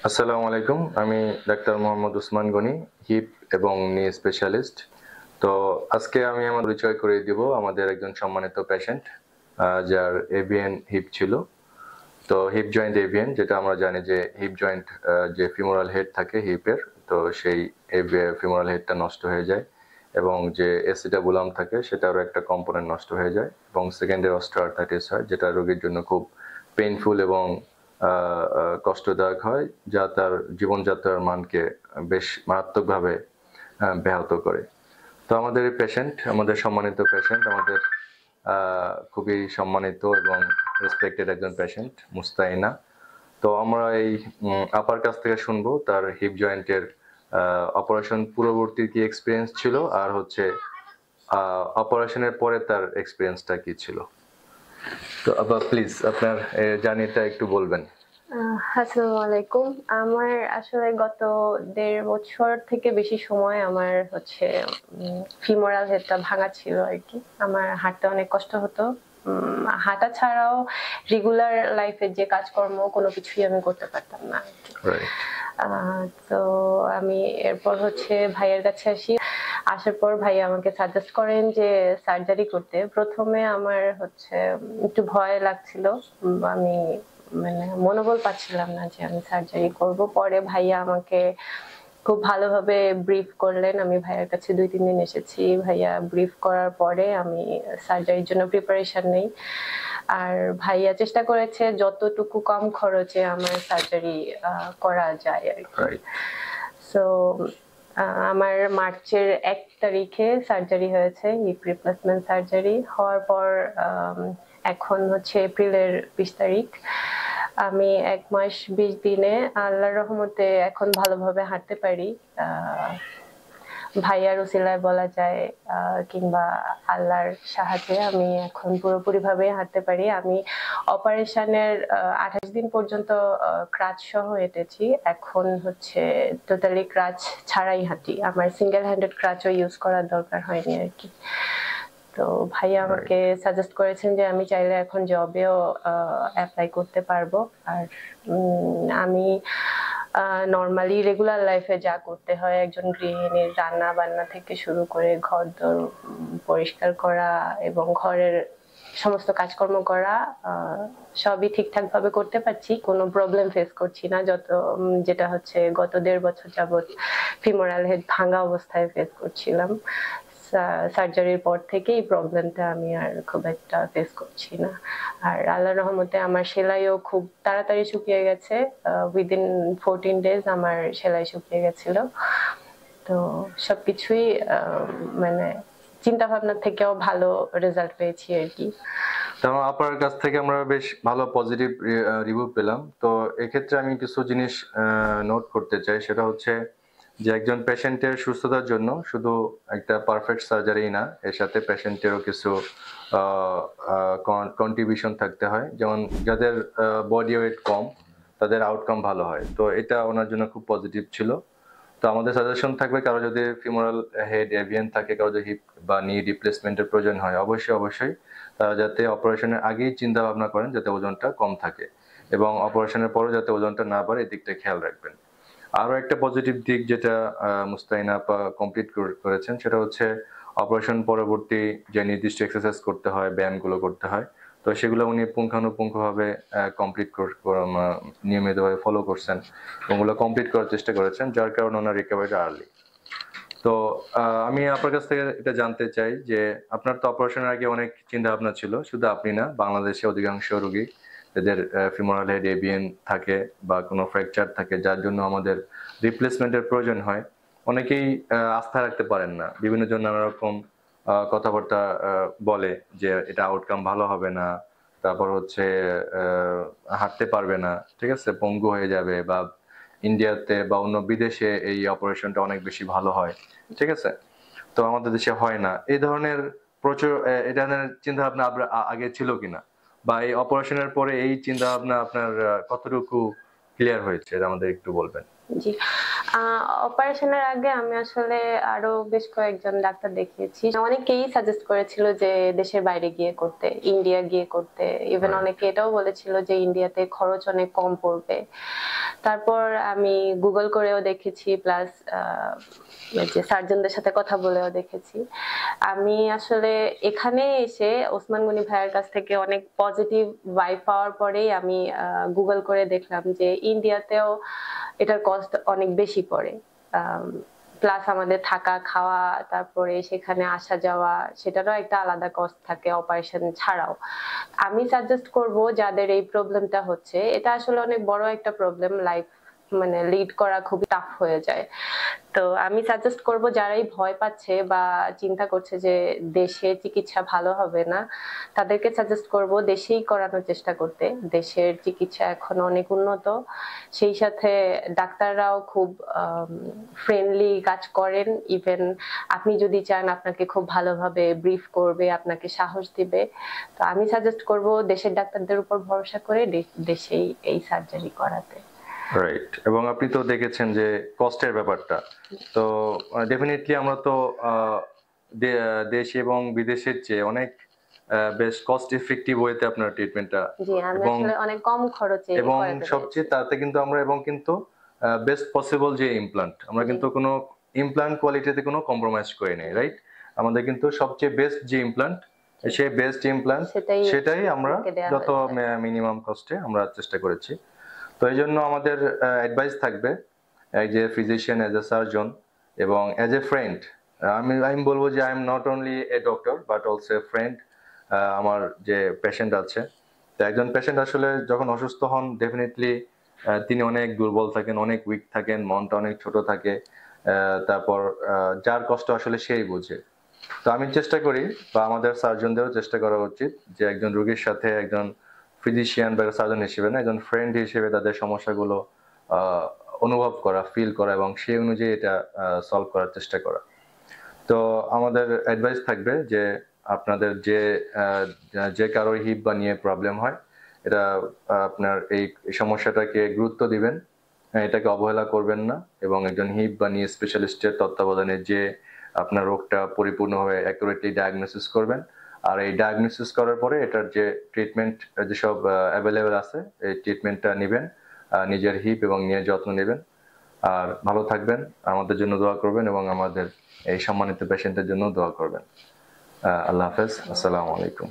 আসসালামু আলাইকুম। আমি ডাক্তার মোহাম্মদ উসমান গনি, হিপ এবং নি স্পেশালিস্ট। তো আজকে আমি আমার পরিচয় করিয়ে দিব আমাদের একজন সম্মানিত পেশেন্ট যার এভিএন হিপ ছিল। তো হিপ জয়েন্ট এভিএন, যেটা আমরা জানি যে হিপ জয়েন্ট যে ফিমোরাল হেড থাকে হিপের, তো সেই ফিমোরাল হেডটা নষ্ট হয়ে যায় এবং যে এসিটাবুলাম থাকে সেটারও একটা কম্পোনেন্ট নষ্ট হয়ে যায় এবং সেকেন্ডারি অস্টিওআর্থ্রাইটিস হয়, যেটা রোগীর জন্য খুব পেইনফুল এবং কষ্টদায়ক হয়, যা তার জীবনযাত্রার মানকে বেশ মারাত্মকভাবে ব্যাহত করে। তো আমাদের এই পেশেন্ট, আমাদের সম্মানিত পেশেন্ট, আমাদের খুবই সম্মানিত এবং রেসপেক্টেড একজন পেশেন্ট, মুস্তাইনা। তো আমরা এই আপার কাছ থেকে শুনবো তার হিপ জয়েন্টের অপারেশন পূর্ববর্তী কি এক্সপিরিয়েন্স ছিল, আর হচ্ছে অপারেশনের পরে তার এক্সপিরিয়েন্সটা কি ছিল। তো আপা প্লিজ আপনার জার্নিটা একটু বলবেন। আসসালামু আলাইকুম। আমার আসলে গত ১.৫ বছর থেকে বেশি সময় আমার হচ্ছে ফিমোরাল হেডটা ভাঙা ছিল আরকি। আমার হাঁটতে অনেক কষ্ট হতো। হাঁটা ছাড়াও রেগুলার লাইফের যে কাজকর্ম কোনো কিছুই আমি করতে পারতাম না আরকি। রাইট। তো আমি এরপর হচ্ছে ভাইয়ের কাছে আসি। আসার পর ভাই আমাকে সাজেস্ট করেন যে সার্জারি করতে। ১ম এ আমার হচ্ছে একটু ভয় লাগছিল। আমি মানে মনোবল পাচ্ছিলাম না যে আমি সার্জারি করব। পরে ভাইয়া আমাকে খুব ভালোভাবে ব্রিফ করলেন। আমি ভাইয়ার কাছে ২-৩ দিন এসেছি। ভাইয়া ব্রিফ করার পরে আমি সার্জারির জন্য প্রিপারেশন নেই। আর ভাইয়া চেষ্টা করেছে যতটুকু কম খরচে আমার সার্জারি করা যায় আরকি। রাইট। সো আমার মার্চের ১ তারিখে সার্জারি হয়েছে, হিপ রিপ্লেসমেন্ট সার্জারি। হওয়ার পর এখন হচ্ছে এপ্রিলের ২০ তারিখ। আমি ১ মাস ২০ দিনে আল্লাহর রহমতে এখন ভালোভাবে হাঁটতে পারি। ভাইয়ার উসিলায় বলা যায়, কিংবা আল্লাহর সাহায্যে আমি এখন পুরোপুরিভাবে হাঁটতে পারি। আমি অপারেশনের ২৮ দিন পর্যন্ত ক্রাচ সহ হেঁটেছি। এখন হচ্ছে টোটালি ক্রাচ ছাড়াই হাঁটি। আমার সিঙ্গেল হ্যান্ডেড ক্রাচও ইউজ করার দরকার হয়নি আরকি। তো ভাইয়া আমাকে সাজেস্ট করেছেন যে আমি চাইলে এখন জবেও এপ্লাই করতে পারবো। আর আমি নরমালি রেগুলার লাইফে যা করতে হয় একজন গৃহিণীর, রান্না বান্না থেকে শুরু করে ঘরদোর পরিষ্কার করা এবং ঘরের সমস্ত কাজকর্ম করা, সবই ঠিকঠাক ভাবে করতে পারছি। কোনো প্রবলেম ফেস করছি না, যেটা হচ্ছে গত ১.৫ বছর যাবৎ ফিমোরাল হেড ভাঙা অবস্থায় ফেস করছিলাম। সার্জারির পর থেকে এই প্রবলেমটা আমি আর খুব একটা ফেস করছি না। আর আল্লাহর রহমতে আমার সেলাইও খুব তাড়াতাড়ি শুকিয়ে গেছে। উইদিন 14 ডেজ আমার সেলাই শুকিয়ে গেছিল। তো সবকিছুই মানে চিন্তা ভাবনা থেকেও ভালো রেজাল্ট পেয়েছি আরকি। তো আপনার কাছ থেকে আমরা বেশ ভালো পজিটিভ রিভিউ পেলাম। তো এক্ষেত্রে আমি কিছু জিনিস নোট করতে চাই, সেটা হচ্ছে যে একজন পেশেন্টের সুস্থতার জন্য শুধু একটা পারফেক্ট সার্জারি না, এর সাথে পেশেন্টেরও কিছু কন্ট্রিবিউশন থাকতে হয়। যেমন যাদের বডি ওয়েট কম তাদের আউটকাম ভালো হয়, তো এটা ওনার জন্য খুব পজিটিভ ছিল। তো আমাদের সাজেশন থাকবে, কারো যদি ফিমোরাল হেড এভিয়ান থাকে, কারো যদি হিপ বা নি রিপ্লেসমেন্টের প্রয়োজন হয়, অবশ্যই তারা যাতে অপারেশনের আগেই চিন্তা ভাবনা করেন যাতে ওজনটা কম থাকে এবং অপারেশনের পরেও যাতে ওজনটা না বাড়ে, এদিকটা খেয়াল রাখবেন। আরো একটা পজিটিভ দিক যেটা মুস্তাইনা আপা কমপ্লিট করেছেন, সেটা হচ্ছে অপারেশন পরবর্তী যে নির্দিষ্ট এক্সারসাইজ করতে হয়, ব্যায়ামগুলো করতে হয়, তো সেগুলো উনি পুঙ্খানুপুঙ্খভাবে কমপ্লিট নিয়মিতভাবে ফলো করছেন এবং ওগুলো কমপ্লিট করার চেষ্টা করেছেন, যার কারণে ওনার রিকভারিটা আর্লি। তো আমি আপনার কাছ থেকে এটা জানতে চাই যে আপনার তো অপারেশনের আগে অনেক চিন্তা ভাবনা ছিল, শুধু আপনি না, বাংলাদেশে অধিকাংশ রোগী যাদের ফিমোরাল হেড এভিএন থাকে বা কোনো ফ্র্যাকচার থাকে যার জন্য আমাদের রিপ্লেসমেন্টের প্রয়োজন হয়, অনেকেই আস্থা রাখতে পারেন না। বিভিন্ন জন নানা রকম কথাবার্তা বলে যে এটা আউটকাম ভালো হবে না, তারপর হচ্ছে হাঁটতে পারবে না, ঠিক আছে, পঙ্গু হয়ে যাবে, বা ইন্ডিয়াতে বা অন্য বিদেশে এই অপারেশনটা অনেক বেশি ভালো হয়, ঠিক আছে, তো আমাদের দেশে হয় না। এই ধরনের প্রচুর এই ধরনের চিন্তা ভাবনা আপনার আগে ছিল কিনা, বা এই অপারেশনের পরে এই চিন্তা ভাবনা আপনার কতটুকু ক্লিয়ার হয়েছে, এটা আমাদের একটু বলবেন। জি, অপারেশনের আগে আমি আসলে আরো বেশ কয়েকজন ডাক্তার দেখিয়েছি। অনেকেই সাজেস্ট করেছিল যে দেশের বাইরে গিয়ে করতে, ইন্ডিয়া গিয়ে করতে। Even Right. অনেকে এটাও বলেছিল যে ইন্ডিয়াতে খরচ অনেক কম পড়বে। তারপর আমি গুগল করেও দেখেছি, প্লাস যে সার্জনদের সাথে কথা বলেও দেখেছি। আমি আসলে এখানে এসে ওসমান গনি ভাইয়ের কাছ থেকে অনেক পজিটিভ ভাইব পাওয়ার পরেই আমি গুগল করে দেখলাম যে ইন্ডিয়াতেও এটার কস্ট অনেক বেশি পড়ে। প্লাস আমাদের থাকা খাওয়া, তারপরে সেখানে আসা যাওয়া, সেটারও একটা আলাদা কস্ট থাকে অপারেশন ছাড়াও। আমি সাজেস্ট করব যাদের এই প্রবলেমটা হচ্ছে, এটা আসলে অনেক বড় একটা প্রবলেম, লাইফ মানে লিড করা খুবই টাফ হয়ে যায়। তো আমি সাজেস্ট করব যারাই ভয় পাচ্ছে বা চিন্তা করছে যে দেশে চিকিৎসা ভালো হবে না, তাদেরকে সাজেস্ট করব দেশেই করানোর চেষ্টা করতে। দেশের চিকিৎসা এখন অনেক উন্নত, সেই সাথে ডাক্তাররাও খুব ফ্রেন্ডলি কাজ করেন। ইভেন আপনি যদি চান আপনাকে খুব ভালোভাবে ব্রিফ করবে, আপনাকে সাহস দিবে। তো আমি সাজেস্ট করব দেশের ডাক্তারদের উপর ভরসা করে দেশেই এই সার্জারি করাতে। রাইট। এবং আপনি তো দেখেছেন যে কস্টের ব্যাপারটা, তো ডেফিনেটলি আমরা তো দেশ এবং বিদেশের চেয়ে অনেক বেশ কস্ট ইফেক্টিভ ওয়েতে আপনার ট্রিটমেন্টটা, জি, আমি এবং আসলে অনেক কম খরচে এবং করাতে পেরেছি। সবচেয়ে তাতে কিন্তু আমরা এবং কিন্তু বেস্ট পসিবল যে ইমপ্লান্ট, আমরা জি। কিন্তু কোনো ইমপ্লান্ট কোয়ালিটিতে কোনো কম্প্রোমাইজ করি নাই, রাইট? আমাদের কিন্তু সবচেয়ে বেস্ট যে ইমপ্লান্ট, সেই বেস্ট ইমপ্লান্ট সেটাই আমরা আমাকে দেয়া যত হয়েছে। মিনিমাম কস্টে আমরা চেষ্টা করেছি। তো এই জন্য আমাদের অ্যাডভাইস থাকবে এই যে ফিজিশিয়ান, এজ এ সার্জন এবং এজ এ ফ্রেন্ড। আমি বলবো যে I am not only a doctor but also a friend. আমার যে পেশেন্ট আছে, তো একজন পেশেন্ট আসলে যখন অসুস্থ হন ডেফিনেটলি তিনি অনেক দুর্বল থাকেন, অনেক উইক থাকেন, মনটা অনেক ছোট থাকে। তারপর যার কষ্ট আসলে সেই বুঝে। তো আমি চেষ্টা করি, বা আমাদের সার্জনদেরও চেষ্টা করা উচিত যে একজন রোগীর সাথে একজন ফিজিশিয়ান বা সার্জন হিসেবে না, একজন ফ্রেন্ড হিসেবে তাদের সমস্যাগুলো আহ, অনুভব করা, ফিল করা এবং সেই অনুযায়ী এটা সলভ করার চেষ্টা করা। তো আমাদের অ্যাডভাইস থাকবে যে আপনাদের যে কারোর হিপ বা নিয়ে প্রবলেম হয়, এটা আপনার এই সমস্যাটাকে গুরুত্ব দিবেন, এটাকে অবহেলা করবেন না, এবং একজন হিপ বা নিয়ে স্পেশালিস্টের তত্ত্বাবধানে যে আপনার রোগটা পরিপূর্ণভাবে অ্যাকুরেটলি ডায়াগনোসিস করবেন। আর এই ডায়াগনোসিস করার পরে এটার যে ট্রিটমেন্ট যেসব অ্যাভেলেবেল আছে, এই ট্রিটমেন্টটা নেবেন, নিজের হিপ এবং নিয়ে যত্ন নেবেন। আর ভালো থাকবেন, আমাদের জন্য দোয়া করবেন এবং আমাদের এই সম্মানিত পেশেন্টের জন্য দোয়া করবেন। আল্লাহ হাফেজ, আসসালামু আলাইকুম।